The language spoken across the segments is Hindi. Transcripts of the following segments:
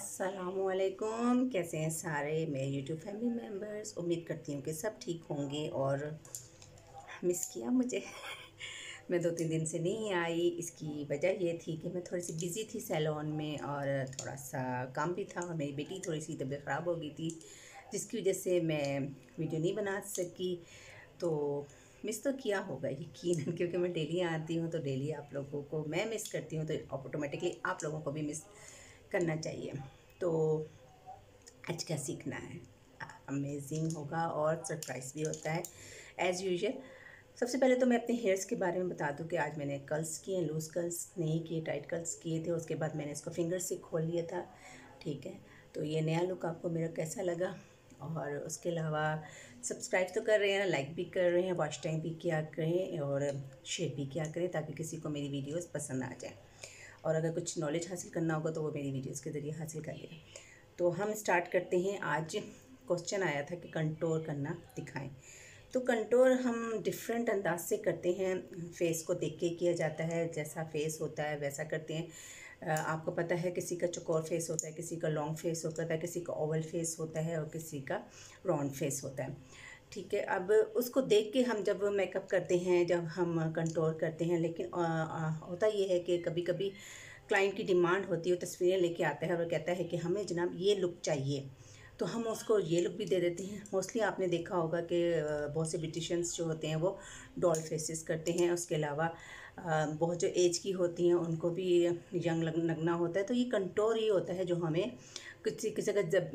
अस्सलामुअलैकुम। कैसे हैं सारे मेरे यूट्यूब फैमिली मेम्बर्स। उम्मीद करती हूँ कि सब ठीक होंगे। और मिस किया मुझे मैं 2-3 दिन से नहीं आई। इसकी वजह ये थी कि मैं थोड़ी सी बिज़ी थी सैलून में और थोड़ा सा काम भी था, और मेरी बेटी थोड़ी सी तबीयत ख़राब हो गई थी, जिसकी वजह से मैं वीडियो नहीं बना सकी। तो मिस तो किया होगा यकीन क्योंकि मैं डेली आती हूँ, तो डेली आप लोगों को मैं मिस करती हूँ, तो ऑटोमेटिकली आप लोगों को भी मिस करना चाहिए। तो आज क्या सीखना है, अमेजिंग होगा और सरप्राइज़ भी होता है एज़ यूजुअल। सबसे पहले तो मैं अपने हेयर्स के बारे में बता दूं कि आज मैंने कर्ल्स किए, लूज़ कर्ल्स नहीं किए, टाइट कर्ल्स किए थे। उसके बाद मैंने इसको फिंगर से खोल लिया था। ठीक है, तो ये नया लुक आपको मेरा कैसा लगा। और उसके अलावा सब्सक्राइब तो कर रहे हैं, लाइक भी कर रहे हैं, वॉच टाइम भी किया करें और शेयर भी किया करें, ताकि किसी को मेरी वीडियोस पसंद आ जाए। और अगर कुछ नॉलेज हासिल करना होगा तो वो मेरी वीडियोस के ज़रिए हासिल कर लेगा। तो हम स्टार्ट करते हैं। आज क्वेश्चन आया था कि कंटूर करना दिखाएं। तो कंटूर हम डिफरेंट अंदाज से करते हैं। फेस को देख के किया जाता है, जैसा फेस होता है वैसा करते हैं। आपको पता है किसी का चौकोर फेस होता है, किसी का लॉन्ग फेस होता है, किसी का ओवल फेस होता है और किसी का राउंड फेस होता है। ठीक है, अब उसको देख के हम जब मेकअप करते हैं, जब हम कंटूर करते हैं, लेकिन होता ये है कि कभी कभी क्लाइंट की डिमांड होती है, तस्वीरें लेके आता है और कहता है कि हमें जनाब ये लुक चाहिए, तो हम उसको ये लुक भी दे देते हैं। मोस्टली आपने देखा होगा कि बहुत से ब्यूटिशियंस जो होते हैं वो डॉल फेसेस करते हैं। उसके अलावा बहुत जो एज की होती हैं उनको भी यंग लगना होता है। तो ये कंटूर ही होता है जो हमें किसी का जब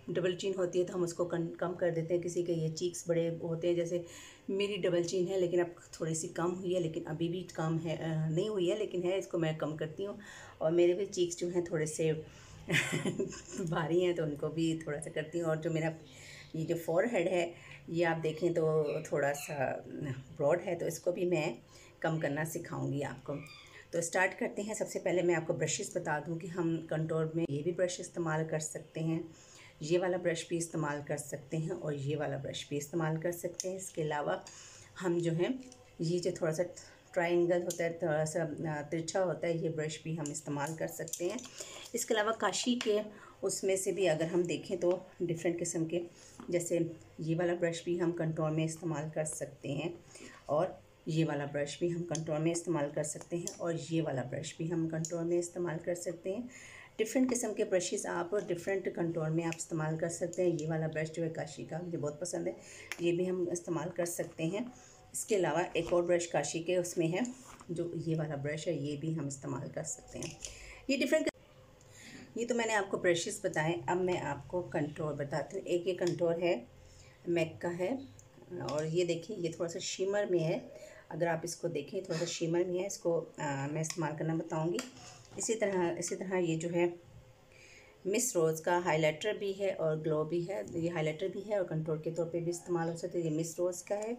डबल चिन होती है तो हम उसको कम कर देते हैं। किसी के ये चीक्स बड़े होते हैं, जैसे मेरी डबल चिन है लेकिन अब थोड़ी सी कम हुई है, लेकिन अभी भी कम है, नहीं हुई है लेकिन है, इसको मैं कम करती हूँ। और मेरे भी चीक्स जो हैं थोड़े से भारी हैं तो उनको भी थोड़ा सा करती हूँ। और जो मेरा ये जो फोरहेड है ये आप देखें तो थोड़ा सा ब्रॉड है, तो इसको भी मैं कम करना सिखाऊंगी आपको। तो स्टार्ट करते हैं। सबसे पहले मैं आपको ब्रशेस बता दूं कि हम कंटूर में ये भी ब्रश इस्तेमाल कर सकते हैं, ये वाला ब्रश भी इस्तेमाल कर सकते हैं और ये वाला ब्रश भी इस्तेमाल कर सकते हैं। इसके अलावा हम जो है ये जो थोड़ा सा ट्रायंगल होता है, थोड़ा सा तिरछा होता है, ये ब्रश भी हम इस्तेमाल कर सकते हैं। इसके अलावा काशी के उसमें से भी अगर हम देखें तो डिफरेंट किस्म के, जैसे ये वाला ब्रश भी हम कंटूर में इस्तेमाल कर सकते हैं और ये वाला ब्रश भी हम कंटूर में इस्तेमाल कर सकते हैं और ये वाला ब्रश भी हम कंटूर में इस्तेमाल कर सकते हैं। डिफरेंट किस्म के ब्रशेस आप डिफरेंट कंटूर में आप इस्तेमाल कर सकते हैं। ये वाला ब्रश जो है काशी का मुझे बहुत पसंद है, ये भी हम इस्तेमाल कर सकते हैं। इसके अलावा एक और ब्रश काशी के उसमें है, जो ये वाला ब्रश है, ये भी हम इस्तेमाल कर सकते हैं। ये डिफरेंट, ये तो मैंने आपको ब्रशेस बताएं। अब मैं आपको कंटूर बताती हूँ। एक ये कंटूर है मैक का है और ये देखिए ये थोड़ा सा शिमर में है। अगर आप इसको देखें थोड़ा सा शिमर में है, इसको मैं इस्तेमाल करना बताऊँगी। इसी तरह ये जो है मिस रोज़ का हाइलाइटर भी है और ग्लो भी है। ये हाइलाइटर भी है और कंटूर के तौर पे भी इस्तेमाल हो सकता है। ये मिस रोज़ का है।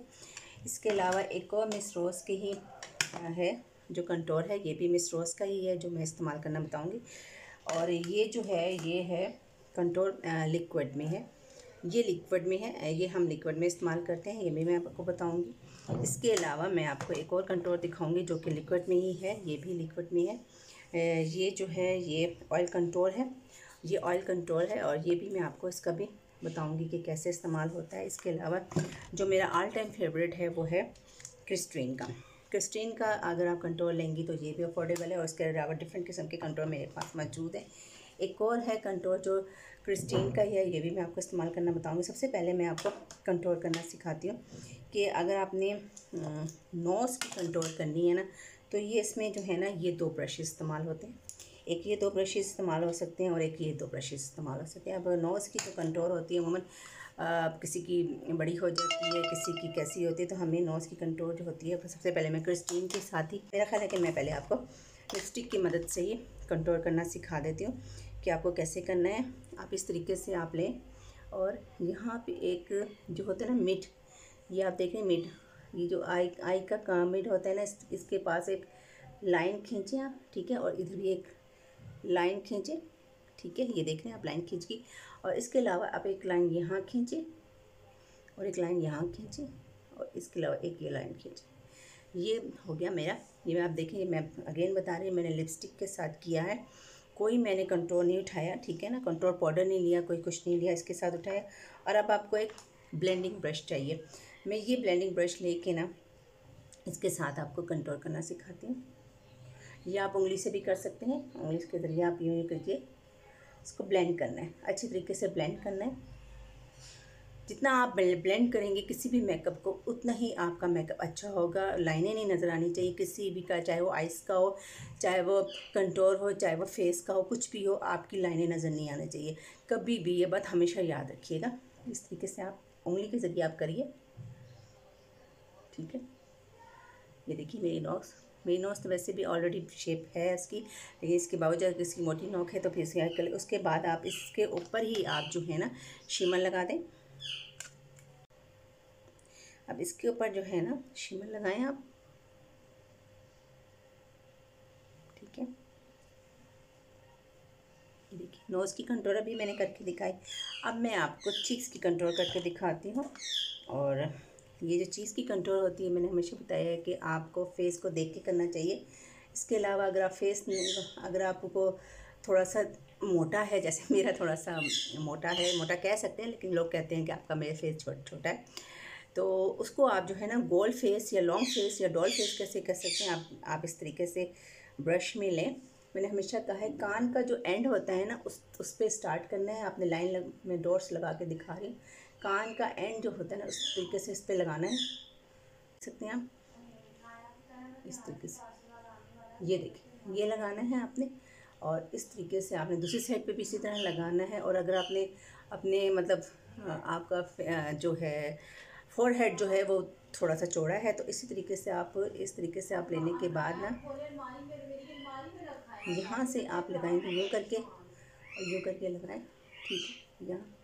इसके अलावा एक और मिस रोज़ की ही है जो कंटूर है, ये भी मिस रोज़ का ही है जो मैं इस्तेमाल करना बताऊंगी। और ये जो है ये है कंटूर लिक्विड में है, ये लिक्विड में है, ये हम लिक्विड में इस्तेमाल करते हैं, ये भी मैं आपको बताऊंगी। इसके अलावा मैं आपको एक और कंटूर दिखाऊंगी जो कि लिक्विड में ही है, ये भी लिक्विड में है। ये जो है ये ऑयल कंटूर है, ये ऑयल कंटूर है और ये भी मैं आपको इसका भी बताऊंगी कि कैसे इस्तेमाल होता है। इसके अलावा जो मेरा ऑल टाइम फेवरेट है वो है क्रिस्टीन का। क्रिस्टीन का अगर आप कंटूर लेंगी तो ये भी अफोर्डेबल है और इसके अलावा डिफरेंट किस्म के कंटूर मेरे पास मौजूद है। एक और है कंटूर जो क्रिस्टीन का ही है, ये भी मैं आपको इस्तेमाल करना बताऊंगी। सबसे पहले मैं आपको कंटूर करना सिखाती हूँ कि अगर आपने नोज़ की कंटूर करनी है ना, तो ये इसमें जो है ना ये 2 ब्रश इस्तेमाल होते हैं। एक ये 2 ब्रश इस्तेमाल हो सकते हैं और एक ये 2 ब्रश इस्तेमाल हो सकते हैं। अब नोज़ की जो कंटूर होती है अमूमन किसी की बड़ी हो जाती है, किसी की कैसी होती है, तो हमें नोज़ की कंटूर जो होती है सबसे पहले मैं क्रिस्टीन के साथ ही, मेरा ख्याल है कि मैं पहले आपको लिपस्टिक की मदद से ही कंटूर करना सिखा देती हूँ कि आपको कैसे करना है। आप इस तरीके से आप लें और यहाँ पे एक जो होता है ना मिड, ये आप देखें मिड, ये जो आई का मिड होता है ना, इसके पास एक लाइन खींचें आप, ठीक है, और इधर भी एक लाइन खींचें, ठीक है, ये देख रहे हैं आप लाइन खींच की। और इसके अलावा आप एक लाइन यहाँ खींचें और एक लाइन यहाँ खींचें और इसके अलावा एक ये लाइन खींचें। ये हो गया मेरा। ये आप देखें, मैं अगेन बता रही हूँ, मैंने लिपस्टिक के साथ किया है। कोई मैंने कंटूर नहीं उठाया, ठीक है ना, कंटूर पाउडर नहीं लिया, कोई कुछ नहीं लिया, इसके साथ उठाया। और अब आपको एक ब्लेंडिंग ब्रश चाहिए। मैं ये ब्लेंडिंग ब्रश लेके ना इसके साथ आपको कंटूर करना सिखाती हूँ। ये आप उंगली से भी कर सकते हैं, उंगली के ज़रिए आप यूँ करके इसको ब्लेंड करना है, अच्छी तरीके से ब्लेंड करना है। जितना आप ब्लेंड करेंगे किसी भी मेकअप को, उतना ही आपका मेकअप अच्छा होगा। लाइनें नहीं नज़र आनी चाहिए किसी भी का, चाहे वो आइस का हो, चाहे वो कंटूर हो, चाहे वो फेस का हो, कुछ भी हो, आपकी लाइनें नज़र नहीं आनी चाहिए कभी भी। ये बात हमेशा याद रखिएगा। इस तरीके से आप उंगली के ज़रिए आप करिए, ठीक है। ये देखिए मेरी नोज़ तो वैसे भी ऑलरेडी शेप है इसकी, लेकिन इसके बावजूद इसकी मोटी नोक है तो फिर इसके उसके बाद आप इसके ऊपर ही आप जो है ना शिमर लगा दें। अब इसके ऊपर जो है ना शिमर लगाएं आप, ठीक है। ये देखिए नोज़ की कंटूर अभी मैंने करके दिखाई। अब मैं आपको चीक्स की कंटूर करके दिखाती हूँ। और ये जो चीज़ की कंटूर होती है, मैंने हमेशा बताया है कि आपको फेस को देख के करना चाहिए। इसके अलावा अगर आपको थोड़ा सा मोटा है, जैसे मेरा थोड़ा सा मोटा है, मोटा कह सकते हैं, लेकिन लोग कहते हैं कि आपका मेरा फेस छोटा है, तो उसको आप जो है ना गोल फेस या लॉन्ग फेस या डॉल फेस कैसे कर सकते हैं आप इस तरीके से ब्रश में लें। मैंने हमेशा कहा है कान का जो एंड होता है ना उस पर स्टार्ट करना है। आपने में डॉट्स लगा के दिखा रही हूँ। कान का एंड जो होता है ना उस तरीके से इस पर लगाना है, सकते हैं आप इस तरीके से। ये देखिए ये लगाना है आपने, और इस तरीके से आपने दूसरी साइड पे भी इसी तरह लगाना है। और अगर आपने अपने मतलब आपका जो है फोरहेड जो है वो थोड़ा सा चौड़ा है, तो इसी तरीके से आप इस तरीके से आप लेने के बाद ना यहाँ से आप लगाएंगे यूँ करके और यूँ करके लगाएं, ठीक है। यहाँ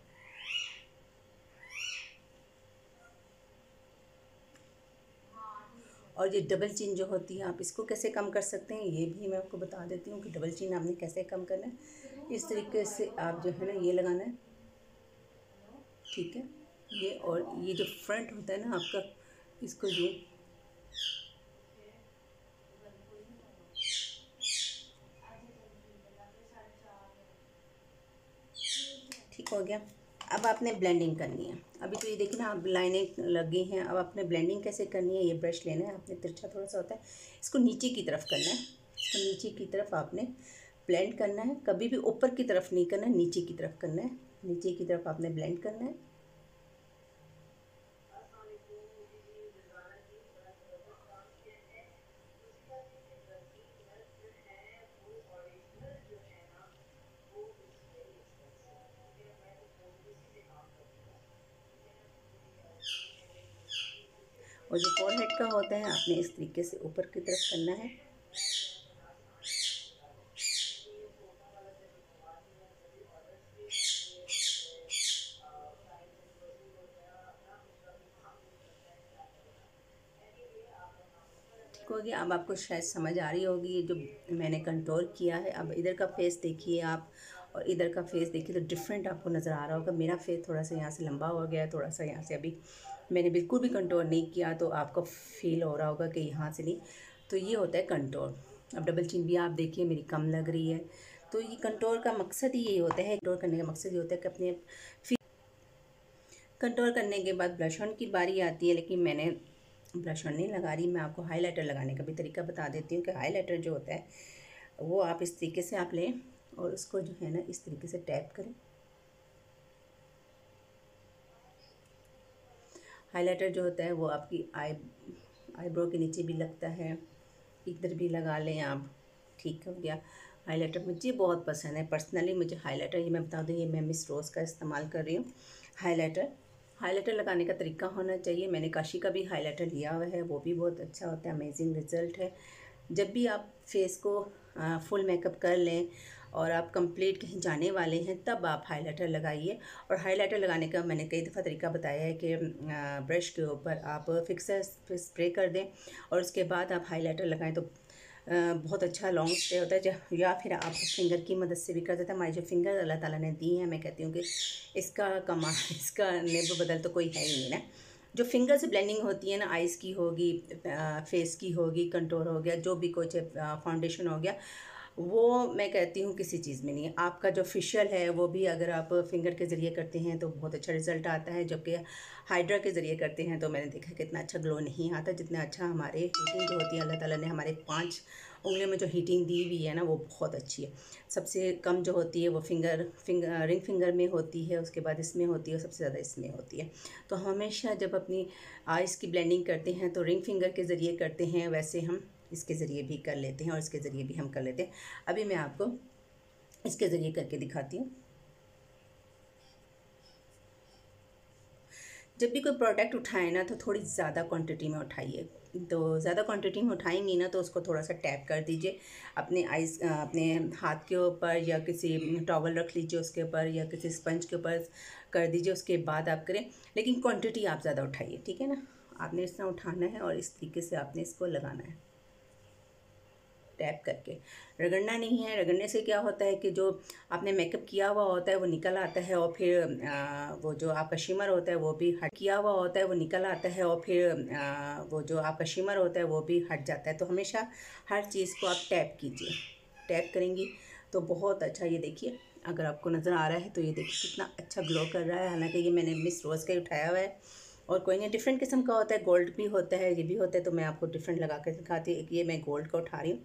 और ये डबल चिन जो होती है, आप इसको कैसे कम कर सकते हैं ये भी मैं आपको बता देती हूँ कि डबल चिन आपने कैसे कम करना है। इस तरीके से आप जो है ना ये लगाना है, ठीक है। ये और ये जो फ्रंट होता है ना आपका, इसको ये ठीक हो गया। अब आपने ब्लेंडिंग करनी है। अभी तो ये देखिए ना आप लाइनें लगी हैं। अब आपने ब्लेंडिंग कैसे करनी है, ये ब्रश लेना है आपने, तिरछा थोड़ा सा होता है, इसको नीचे की तरफ करना है। इसको नीचे की तरफ आपने ब्लेंड करना है, कभी भी ऊपर की तरफ नहीं करना है, नीचे की तरफ करना है। नीचे की तरफ आपने ब्लेंड करना है। और जो फॉरहेड का होता है आपने इस तरीके से ऊपर की तरफ करना है। ठीक हो गया। अब आपको शायद समझ आ रही होगी ये जो मैंने कंट्रोल किया है। अब इधर का फेस देखिए आप और इधर का फेस देखिए तो डिफरेंट आपको नज़र आ रहा होगा। मेरा फेस थोड़ा सा यहाँ से लंबा हो गया है, थोड़ा सा यहाँ से अभी मैंने बिल्कुल भी कंट्रोल नहीं किया, तो आपको फील हो रहा होगा कि यहाँ से नहीं। तो ये होता है कंट्रोल। अब डबल चिन भी आप देखिए मेरी कम लग रही है। तो ये कंट्रोल का मकसद ही ये होता है, कंट्रोल करने का मकसद ये होता है कि अपने कंट्रोल करने के बाद ब्लश ऑन की बारी आती है, लेकिन मैंने ब्लश ऑन नहीं लगा रही। मैं आपको हाइलाइटर लगाने का भी तरीका बता देती हूँ कि हाइलाइटर जो होता है वो आप इस तरीके से आप लें और उसको जो है ना इस तरीके से टैप करें। हाइलाइटर जो होता है वो आपकी आईब्रो के नीचे भी लगता है, इधर भी लगा लें आप, ठीक हो गया। हाइलाइटर मुझे बहुत पसंद है पर्सनली। मुझे हाइलाइटर, ये मैं बता दूँ, ये मैं मिस रोज़ का इस्तेमाल कर रही हूँ। हाइलाइटर लगाने का तरीका होना चाहिए। मैंने काशी का भी हाइलाइटर लिया हुआ है, वो भी बहुत अच्छा होता है, अमेजिंग रिज़ल्ट है। जब भी आप फेस को फुल मेकअप कर लें और आप कंप्लीट कहीं जाने वाले हैं तब आप हाइलाइटर लगाइए। और हाइलाइटर लगाने का मैंने कई दफ़ा तरीका बताया है कि ब्रश के ऊपर आप फिक्सर स्प्रे कर दें और उसके बाद आप हाइलाइटर लगाएं तो बहुत अच्छा लॉन्ग स्टे होता है। या फिर आप फिंगर की मदद से भी कर देते हैं। हमारे जो फिंगर अल्लाह ताला ने दी हैं, मैं कहती हूँ कि इसका कमाल, इसका नेब बदल तो कोई है ही नहीं ना। जो फिंगर से ब्लेंडिंग होती है ना, आइज़ की होगी, फेस की होगी, कंटूर हो गया, जो भी कुछ फाउंडेशन हो गया, वो मैं कहती हूँ किसी चीज़ में नहीं है। आपका जो फेशियल है वो भी अगर आप फिंगर के ज़रिए करते हैं तो बहुत अच्छा रिज़ल्ट आता है, जबकि हाइड्रा के ज़रिए करते हैं तो मैंने देखा कितना अच्छा ग्लो नहीं आता, जितना अच्छा हमारे हीटिंग जो होती है अल्लाह ताला ने हमारे 5 उंगलियों में जो हीटिंग दी हुई है ना वो बहुत अच्छी है। सबसे कम जो होती है वो रिंग फिंगर में होती है, उसके बाद इसमें होती है और सबसे ज़्यादा इसमें होती है। तो हमेशा जब अपनी आइज़ की ब्लेंडिंग करते हैं तो रिंग फिंगर के ज़रिए करते हैं, वैसे हम इसके ज़रिए भी कर लेते हैं और इसके ज़रिए भी हम कर लेते हैं। अभी मैं आपको इसके ज़रिए करके दिखाती हूँ। जब भी कोई प्रोडक्ट उठाए ना तो थोड़ी ज़्यादा क्वांटिटी में उठाइए। तो ज़्यादा क्वांटिटी में उठाएंगी ना तो उसको थोड़ा सा टैप कर दीजिए अपने हाथ के ऊपर, या किसी टॉवल रख लीजिए उसके ऊपर, या किसी स्पंज के ऊपर कर दीजिए। उसके बाद आप करें, लेकिन क्वांटिटी आप ज़्यादा उठाइए, ठीक है ना। आपने इस तरह उठाना है और इस तरीके से आपने इसको लगाना है, टैप करके। रगड़ना नहीं है, रगड़ने से क्या होता है कि जो आपने मेकअप किया हुआ होता है वो निकल आता है, और फिर वो जो आपका शिमर होता है वो भी हट किया हुआ होता है वो निकल आता है, और फिर वो जो आपका शिमर होता है वो भी हट जाता है। तो हमेशा हर चीज़ को आप टैप कीजिए, टैप करेंगी तो बहुत अच्छा। ये देखिए, अगर आपको नज़र आ रहा है तो ये देखिए कितना अच्छा ग्लो कर रहा है। हालांकि ये मैंने मिस रोज़ का ही उठाया हुआ है, और कोई नहीं, डिफरेंट किस्म का होता है, गोल्ड भी होता है, ये भी होता है, तो मैं आपको डिफरेंट लगा कर दिखाती हूँ। ये मैं गोल्ड का उठा रही हूँ,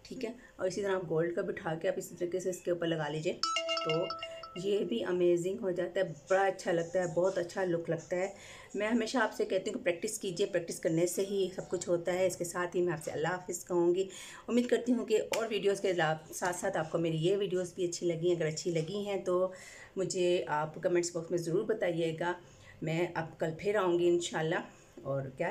ठीक है। और इसी तरह आप गोल्ड का बिठा के आप इसी तरीके से इसके ऊपर लगा लीजिए, तो ये भी अमेजिंग हो जाता है, बड़ा अच्छा लगता है, बहुत अच्छा लुक लगता है। मैं हमेशा आपसे कहती हूँ कि प्रैक्टिस कीजिए, प्रैक्टिस करने से ही सब कुछ होता है। इसके साथ ही मैं आपसे अल्लाह हाफ़िज़ कहूँगी। उम्मीद करती हूँ कि और वीडियोज़ के साथ साथ आपको मेरी ये वीडियोज़ भी अच्छी लगी। अगर अच्छी लगी हैं तो मुझे आप कमेंट्स बॉक्स में ज़रूर बताइएगा। मैं अब कल फिर आऊँगी इंशाल्लाह। और क्या